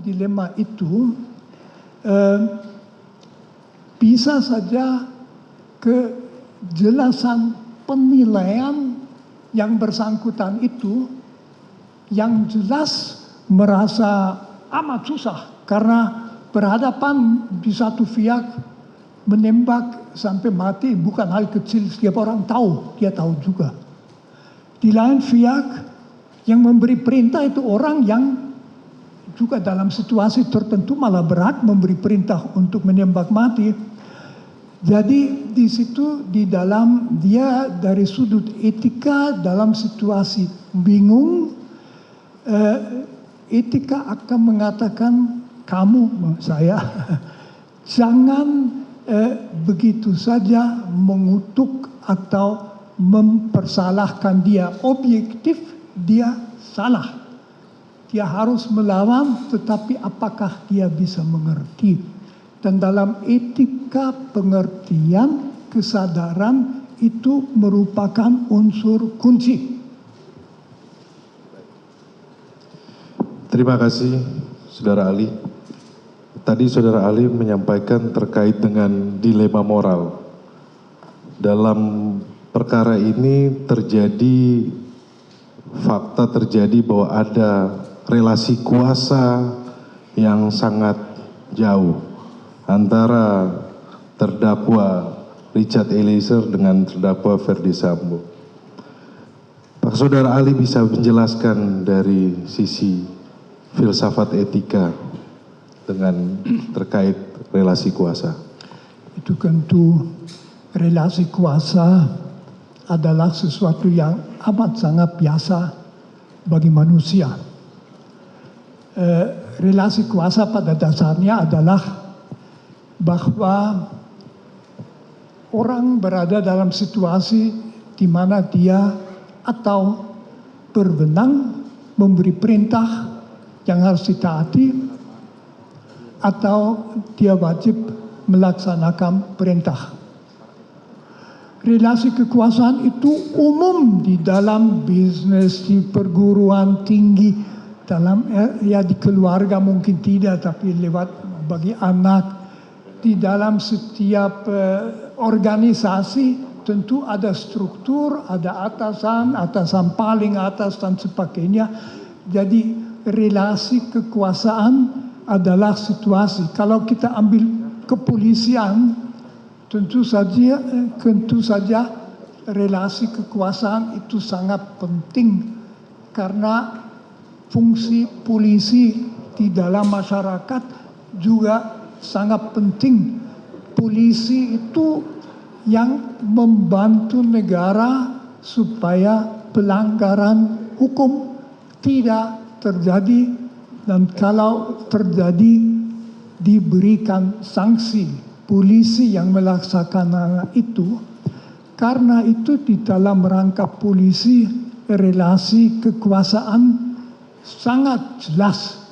dilema itu bisa saja kejelasan penilaian yang bersangkutan itu yang jelas merasa amat susah karena berhadapan di satu pihak menembak sampai mati bukan hal kecil, setiap orang tahu, dia tahu juga. Di lain pihak yang memberi perintah itu orang yang juga dalam situasi tertentu malah berat memberi perintah untuk menembak mati. Jadi di situ di dalam dia dari sudut etika dalam situasi bingung, etika akan mengatakan kamu, saya, jangan begitu saja mengutuk atau mempersalahkan dia. Objektif dia salah. Dia harus melawan, tetapi apakah dia bisa mengerti? Dan dalam etika pengertian, kesadaran itu merupakan unsur kunci. Terima kasih, Saudara Ali. Tadi Saudara Ali menyampaikan terkait dengan dilema moral. Dalam perkara ini fakta terjadi bahwa ada relasi kuasa yang sangat jauh antara terdakwa Richard Eliezer dengan terdakwa Ferdy Sambo. Pak Saudara Ali bisa menjelaskan dari sisi filsafat etika dengan terkait relasi kuasa? Itu tentu relasi kuasa adalah sesuatu yang amat sangat biasa bagi manusia. Relasi kuasa pada dasarnya adalah bahwa orang berada dalam situasi di mana dia atau berwenang memberi perintah yang harus ditaati atau dia wajib melaksanakan perintah. Relasi kekuasaan itu umum di dalam bisnis, di perguruan tinggi, dalam di keluarga mungkin tidak, tapi lewat bagi anak. Di dalam setiap organisasi tentu ada struktur, ada atasan paling atas dan sebagainya. Jadi relasi kekuasaan adalah situasi. Kalau kita ambil kepolisian, tentu saja relasi kekuasaan itu sangat penting karena fungsi polisi di dalam masyarakat juga sangat penting. Polisi itu yang membantu negara supaya pelanggaran hukum tidak terjadi, dan kalau terjadi diberikan sanksi. Polisi yang melaksanakan itu. Karena itu di dalam rangka polisi relasi kekuasaan sangat jelas,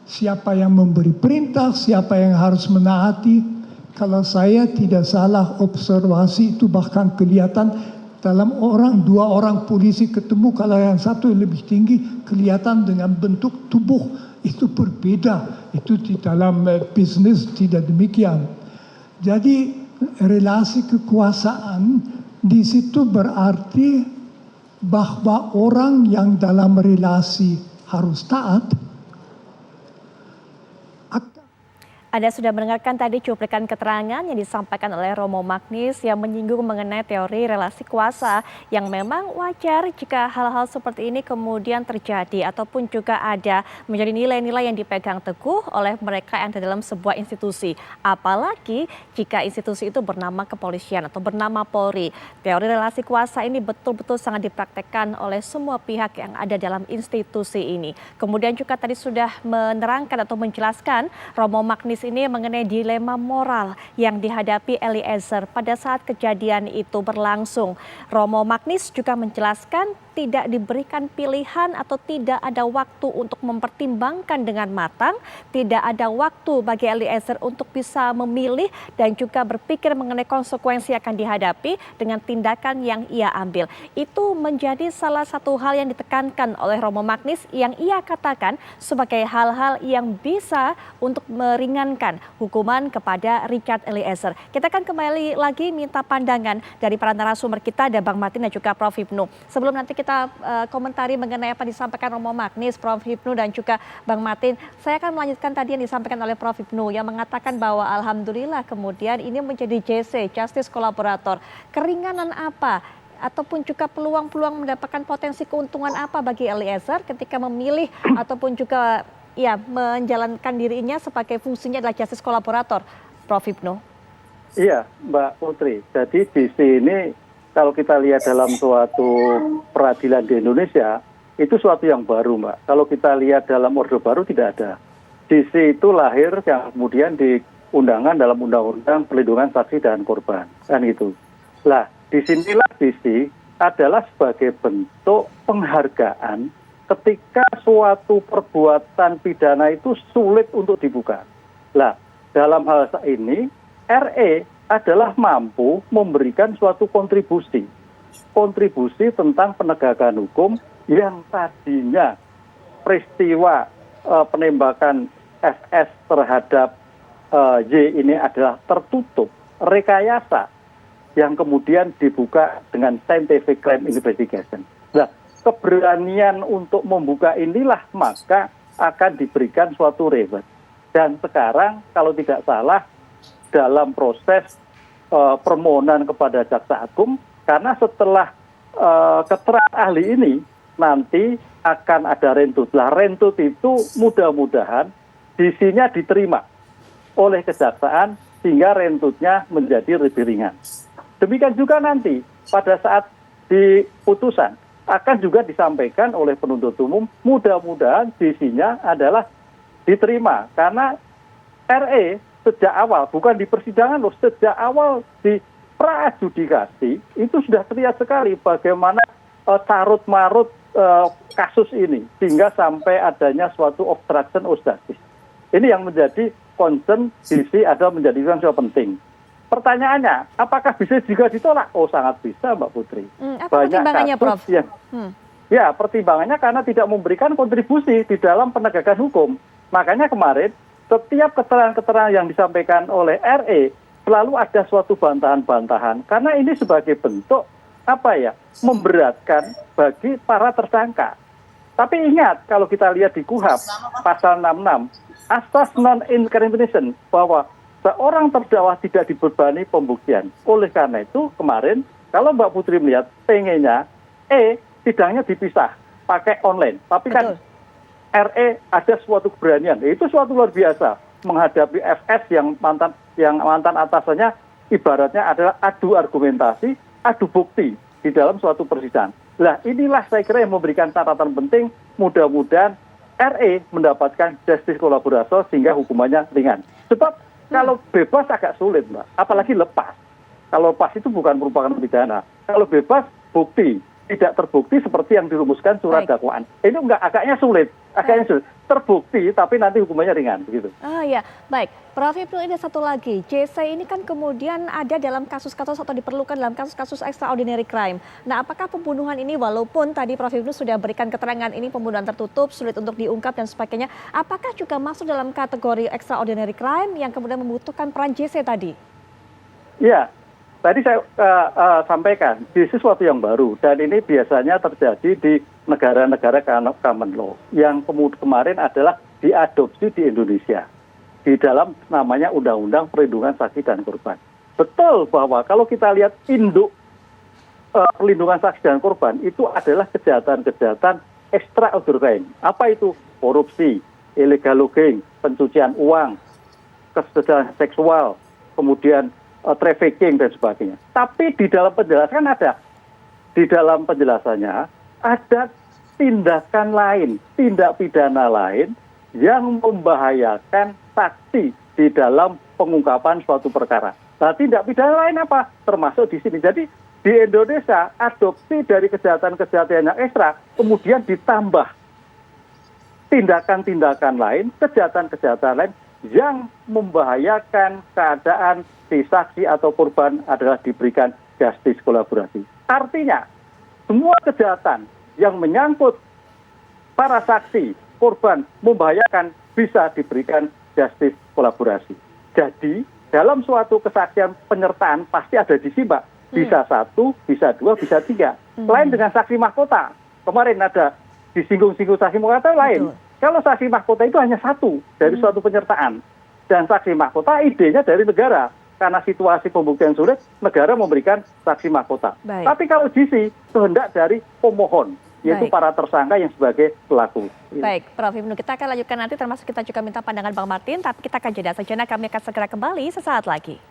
siapa yang memberi perintah, siapa yang harus menaati. Kalau saya tidak salah observasi itu bahkan kelihatan dalam dua orang polisi ketemu, kalau yang satu lebih tinggi kelihatan dengan bentuk tubuh itu berbeda. Itu di dalam bisnis tidak demikian. Jadi relasi kekuasaan di situ berarti bahwa orang yang dalam relasi harus taat. Anda sudah mendengarkan tadi cuplikan keterangan yang disampaikan oleh Romo Magnis yang menyinggung mengenai teori relasi kuasa yang memang wajar jika hal-hal seperti ini kemudian terjadi ataupun juga ada menjadi nilai-nilai yang dipegang teguh oleh mereka yang ada dalam sebuah institusi. Apalagi jika institusi itu bernama kepolisian atau bernama Polri. Teori relasi kuasa ini betul-betul sangat dipraktekkan oleh semua pihak yang ada dalam institusi ini. Kemudian juga tadi sudah menerangkan atau menjelaskan Romo Magnis ini mengenai dilema moral yang dihadapi Eliezer pada saat kejadian itu berlangsung. Romo Magnis juga menjelaskan tidak diberikan pilihan atau tidak ada waktu untuk mempertimbangkan dengan matang, tidak ada waktu bagi Eliezer untuk bisa memilih dan juga berpikir mengenai konsekuensi yang akan dihadapi dengan tindakan yang ia ambil. Itu menjadi salah satu hal yang ditekankan oleh Romo Magnis yang ia katakan sebagai hal-hal yang bisa untuk meringankan hukuman kepada Richard Eliezer. Kita akan kembali lagi minta pandangan dari para narasumber kita, ada Bang Martin dan juga Prof. Hipnu. Sebelum nanti kita komentari mengenai apa disampaikan Romo Magnis, Prof. Hipnu dan juga Bang Martin, saya akan melanjutkan tadi yang disampaikan oleh Prof. Hipnu yang mengatakan bahwa alhamdulillah kemudian ini menjadi JC, Justice Collaborator. Keringanan apa ataupun juga peluang-peluang mendapatkan potensi keuntungan apa bagi Eliezer ketika memilih ataupun juga ya menjalankan dirinya sebagai fungsinya adalah Justice Collaborator, Prof. Hipnu? Iya, Mbak Putri. Jadi di sini kalau kita lihat dalam suatu peradilan di Indonesia, itu suatu yang baru, Mbak. Kalau kita lihat dalam Orde Baru tidak ada. DC itu lahir yang kemudian diundangkan dalam Undang-Undang Perlindungan Saksi dan Korban, kan itu. Lah, disinilah DC adalah sebagai bentuk penghargaan ketika suatu perbuatan pidana itu sulit untuk dibuka. Lah, dalam hal ini, RE adalah mampu memberikan suatu kontribusi tentang penegakan hukum yang tadinya peristiwa penembakan FS terhadap Y ini adalah tertutup, rekayasa yang kemudian dibuka dengan scientific crime investigation. Nah, keberanian untuk membuka inilah maka akan diberikan suatu reward. Dan sekarang kalau tidak salah dalam proses permohonan kepada Jaksa Agung, karena setelah keterangan ahli ini nanti akan ada rentut. Lah rentut itu mudah-mudahan isinya diterima oleh kejaksaan sehingga rentutnya menjadi lebih ringan. Demikian juga nanti pada saat di putusan akan juga disampaikan oleh penuntut umum, mudah-mudahan isinya adalah diterima karena RE sejak awal, bukan di persidangan loh, sejak awal di pra-adjudikasi itu sudah terlihat sekali bagaimana carut-marut kasus ini sehingga sampai adanya suatu obstruction of justice. Ini yang menjadi concern DC adalah menjadi yang penting. Pertanyaannya, apakah bisa juga ditolak? Oh, sangat bisa, Mbak Putri. Apa pertimbangannya, Prof? Ya, pertimbangannya karena tidak memberikan kontribusi di dalam penegakan hukum. Makanya kemarin setiap keterangan-keterangan yang disampaikan oleh RE selalu ada suatu bantahan-bantahan karena ini sebagai bentuk memberatkan bagi para tersangka. Tapi ingat kalau kita lihat di KUHP pasal 66 asas non-incrimination bahwa seorang terdakwa tidak dibebani pembuktian. Oleh karena itu kemarin kalau Mbak Putri melihat pengennya sidangnya dipisah pakai online, tapi kan RE ada suatu keberanian, itu suatu luar biasa menghadapi FS yang mantan atasannya ibaratnya adalah adu argumentasi, adu bukti di dalam suatu persidangan. Nah inilah saya kira yang memberikan catatan penting, mudah-mudahan RE mendapatkan justice collaborator sehingga hukumannya ringan. Sebab kalau bebas agak sulit, Mbak, apalagi lepas. Kalau lepas itu bukan merupakan pidana. Kalau bebas bukti tidak terbukti seperti yang dirumuskan surat dakwaan. Ini agaknya sulit. Terbukti tapi nanti hukumannya ringan begitu. Ya, baik. Prof. Hipnu, ini satu lagi. JC ini kan kemudian ada dalam kasus-kasus atau diperlukan dalam kasus-kasus extraordinary crime. Nah, apakah pembunuhan ini walaupun tadi Prof. Hipnu sudah berikan keterangan ini pembunuhan tertutup, sulit untuk diungkap dan sebagainya, apakah juga masuk dalam kategori extraordinary crime yang kemudian membutuhkan peran JC tadi? Iya. Tadi saya sampaikan, ini sesuatu yang baru dan ini biasanya terjadi di negara-negara common law yang kemarin adalah diadopsi di Indonesia di dalam namanya Undang-Undang Perlindungan Saksi dan Korban. Betul bahwa kalau kita lihat induk perlindungan saksi dan korban itu adalah kejahatan-kejahatan extraordinary crime. Apa itu? Korupsi, illegal logging, pencucian uang, kejahatan seksual, kemudian trafficking dan sebagainya. Tapi di dalam penjelasan di dalam penjelasannya ada tindakan lain, tindak pidana lain yang membahayakan saksi di dalam pengungkapan suatu perkara. Nah, tindak pidana lain apa? Termasuk di sini. Jadi di Indonesia adopsi dari kejahatan-kejahatan yang ekstra kemudian ditambah tindakan-tindakan lain, kejahatan-kejahatan lain yang membahayakan keadaan si saksi atau korban adalah diberikan justice kolaborasi. Artinya, semua kejahatan yang menyangkut para saksi, korban, membahayakan bisa diberikan justice kolaborasi. Jadi, dalam suatu kesaksian penyertaan pasti ada disimak. Bisa 1, bisa 2, bisa 3. Lain dengan saksi mahkota. Kemarin ada disinggung-singgung saksi mahkota lain. Betul. Kalau saksi mahkota itu hanya 1 dari suatu penyertaan. Dan saksi mahkota idenya dari negara. Karena situasi pembuktian sulit, negara memberikan saksi mahkota. Baik. Tapi kalau GC, kehendak dari pemohon, yaitu para tersangka yang sebagai pelaku. Baik, Prof. Hipnu, kita akan lanjutkan nanti, termasuk kita juga minta pandangan Bang Martin, tapi kita akan jeda sejenak, kami akan segera kembali sesaat lagi.